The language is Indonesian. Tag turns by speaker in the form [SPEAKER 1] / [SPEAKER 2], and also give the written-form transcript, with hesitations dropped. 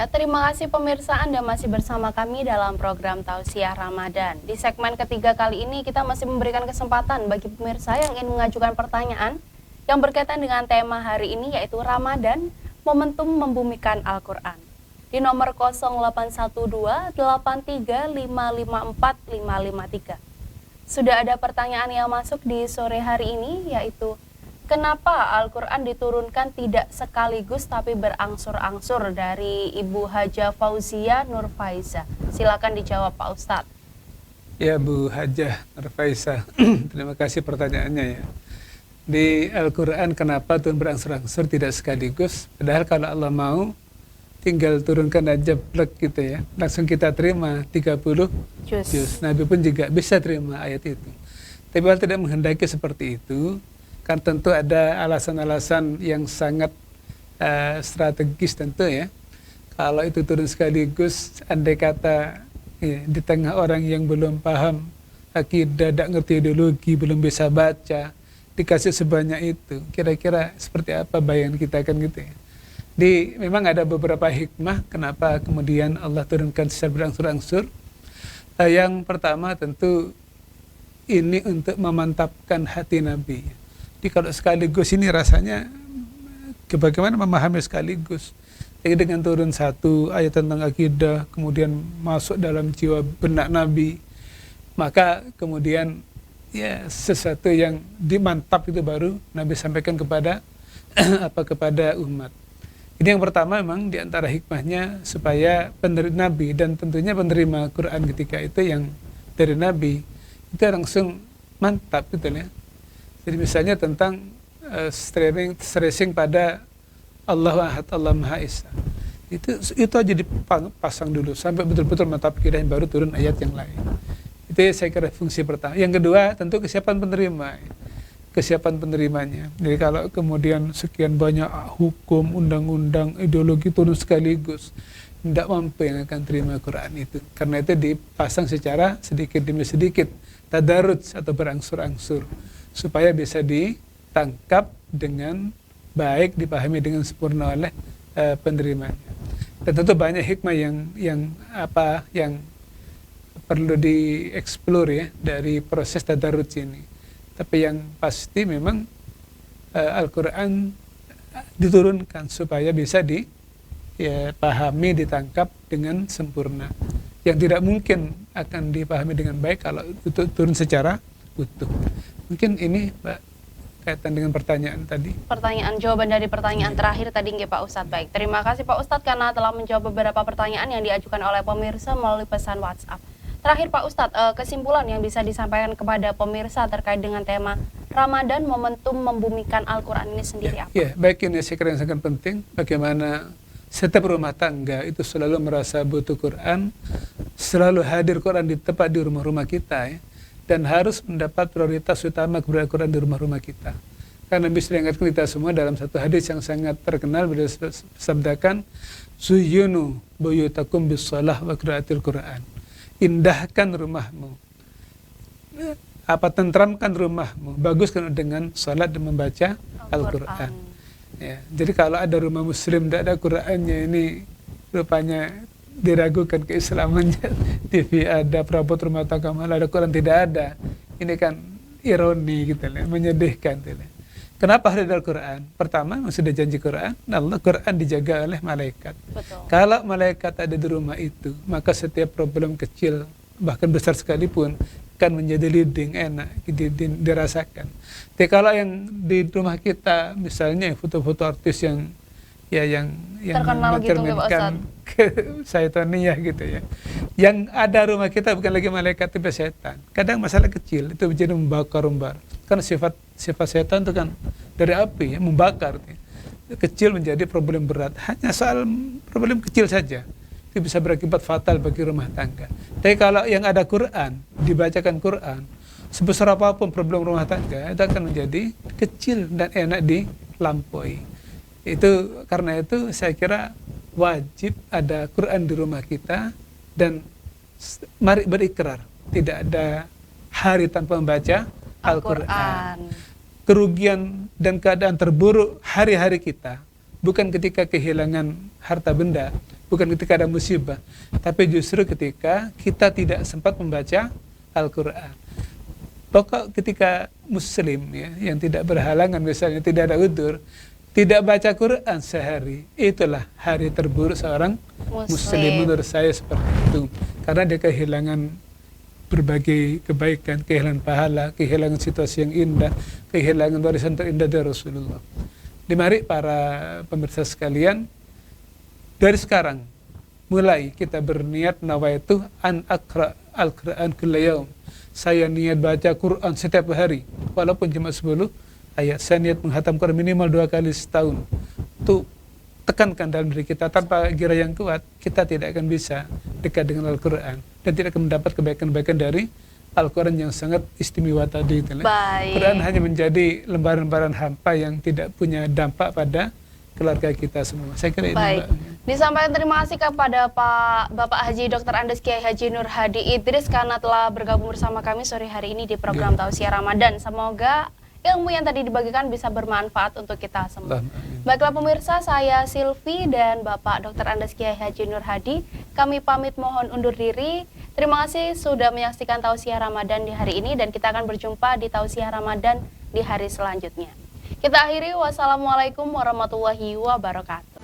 [SPEAKER 1] Ya, terima kasih pemirsa, Anda masih bersama kami dalam program Tausiah Ramadan. Di segmen ketiga kali ini kita masih memberikan kesempatan bagi pemirsa yang ingin mengajukan pertanyaan yang berkaitan dengan tema hari ini, yaitu Ramadan, momentum membumikan Al-Quran. Di nomor 0812-83554553. Sudah ada pertanyaan yang masuk di sore hari ini, yaitu kenapa Al-Quran diturunkan tidak sekaligus tapi berangsur-angsur, dari Ibu Hajah Fauzia Nur Faiza. Silakan dijawab Pak Ustadz.
[SPEAKER 2] Ya, Bu Hajah Nur Faiza, terima kasih pertanyaannya ya. Di Al-Quran kenapa turun berangsur-angsur tidak sekaligus? Padahal kalau Allah mau tinggal turunkan aja plek gitu ya, langsung kita terima 30 juz. Nabi pun juga bisa terima ayat itu. Tapi Allah tidak menghendaki seperti itu, kan tentu ada alasan-alasan yang sangat strategis tentu ya. Kalau itu turun sekaligus, andai kata ya, di tengah orang yang belum paham akidah, tidak ngerti ideologi, belum bisa baca, dikasih sebanyak itu, kira-kira seperti apa bayangan kita kan gitu ya. Memang ada beberapa hikmah kenapa kemudian Allah turunkan secara berangsur-angsur. Yang pertama tentu ini untuk memantapkan hati Nabi. Jadi kalau sekaligus ini rasanya bagaimana memahami sekaligus. Jadi dengan turun satu ayat tentang akidah, kemudian masuk dalam jiwa benak Nabi, maka kemudian ya sesuatu yang dimantap itu baru Nabi sampaikan kepada kepada umat. Ini yang pertama, memang diantara hikmahnya supaya penerima Nabi dan tentunya penerima Quran ketika itu yang dari Nabi itu langsung mantap gitu ya. Jadi misalnya tentang stressing pada Allah Ahad, Allah Maha Esa. Itu aja dipasang dulu sampai betul-betul mantap kira baru turun ayat yang lain. Itu saya kira fungsi pertama. Yang kedua tentu kesiapan penerima. Kesiapan penerimanya. Jadi kalau kemudian sekian banyak hukum, undang-undang, ideologi turun sekaligus, tidak mampu yang akan terima Quran itu. Karena itu dipasang secara sedikit demi sedikit, tadarruj atau berangsur-angsur, supaya bisa ditangkap dengan baik, dipahami dengan sempurna oleh penerimanya. Dan tentu banyak hikmah yang perlu dieksplor ya dari proses tadarruj ini. Tapi yang pasti memang Al-Quran diturunkan supaya bisa dipahami, ditangkap dengan sempurna. Yang tidak mungkin akan dipahami dengan baik kalau itu turun secara utuh. Mungkin ini Pak, kaitan dengan pertanyaan tadi.
[SPEAKER 1] Jawaban dari pertanyaan terakhir tadi nggih Pak Ustadz. Baik, terima kasih Pak Ustadz karena telah menjawab beberapa pertanyaan yang diajukan oleh pemirsa melalui pesan WhatsApp. Terakhir Pak Ustadz, kesimpulan yang bisa disampaikan kepada pemirsa terkait dengan tema Ramadan, momentum membumikan Al-Quran ini sendiri apa?
[SPEAKER 2] Ya, baik, ini saya kira yang sangat penting, bagaimana setiap rumah tangga itu selalu merasa butuh Quran, selalu hadir Quran di tepat di rumah-rumah kita ya, dan harus mendapat prioritas utama keberadaan Quran di rumah-rumah kita. Karena bisa diingatkan kita semua dalam satu hadis yang sangat terkenal, beliau sabdakan, Zuyyunu buyutakum bis-shalah wa qiraatil Quran. Indahkan rumahmu, tentramkan rumahmu, baguskan dengan salat dan membaca Al-Quran. Ya, jadi kalau ada rumah muslim tidak ada Qurannya, ini rupanya diragukan keislamannya. TV ada, perabot rumah tangga malah ada Quran tidak ada. Ini kan ironi gitu lah, menyedihkan gitu lah. Kenapa harus ada Al-Quran? Pertama, sudah janji Quran, Quran dijaga oleh malaikat.
[SPEAKER 1] Betul.
[SPEAKER 2] Kalau malaikat ada di rumah itu, maka setiap problem kecil, bahkan besar sekalipun, kan menjadi leading, enak, dirasakan. Tapi kalau yang di rumah kita, misalnya foto-foto artis yang
[SPEAKER 1] terkenal gitu nggak Pak Ustadz?
[SPEAKER 2] Syaitania gitu ya. Yang ada rumah kita bukan lagi malaikat, tapi setan. Kadang masalah kecil itu menjadi membakar-umbar. Karena sifat setan itu kan dari api ya, membakar. Kecil menjadi problem berat. Hanya soal problem kecil saja. Itu bisa berakibat fatal bagi rumah tangga. Tapi kalau yang ada Quran, dibacakan Quran, sebesar apapun problem rumah tangga, itu akan menjadi kecil dan enak dilampaui. Itu karena itu saya kira wajib ada Quran di rumah kita, dan mari berikrar tidak ada hari tanpa membaca Al-Quran. Kerugian dan keadaan terburuk hari-hari kita bukan ketika kehilangan harta benda, bukan ketika ada musibah, tapi justru ketika kita tidak sempat membaca Al-Quran. Pokok ketika muslim ya, yang tidak berhalangan, misalnya tidak ada udzur, tidak baca Quran sehari, itulah hari terburuk seorang muslim menurut saya seperti itu. Karena dia kehilangan berbagai kebaikan, kehilangan pahala, kehilangan situasi yang indah, kehilangan warisan terindah dari Rasulullah. Mari para pemirsa sekalian, dari sekarang mulai kita berniat nawaitu an aqra al-Quran kulla yaum. Saya niat baca Quran setiap hari, walaupun cuma 10 ayat. Saya niat menghatam Quran minimal 2 kali setahun. Tuh, tekankan dalam diri kita, tanpa gira yang kuat, kita tidak akan bisa dekat dengan Al-Quran. Dan tidak akan mendapat kebaikan-kebaikan dari Al-Quran yang sangat istimewa tadi. Quran hanya menjadi lembaran-lembaran hampa yang tidak punya dampak pada keluarga kita semua. Saya kira ini, Mbak.
[SPEAKER 1] Disampaikan terima kasih kepada Bapak Haji Dr. Andes Kiai Haji Nur Hadi Idris karena telah bergabung bersama kami sore hari ini di program Tausiah Ramadan. Semoga ilmu yang tadi dibagikan bisa bermanfaat untuk kita semua. Baiklah pemirsa, saya Silvi dan Bapak Dr. Andes Kiai Haji Nur Hadi, kami pamit mohon undur diri. Terima kasih sudah menyaksikan Tausiah Ramadan di hari ini dan kita akan berjumpa di Tausiah Ramadan di hari selanjutnya. Kita akhiri, wassalamualaikum warahmatullahi wabarakatuh.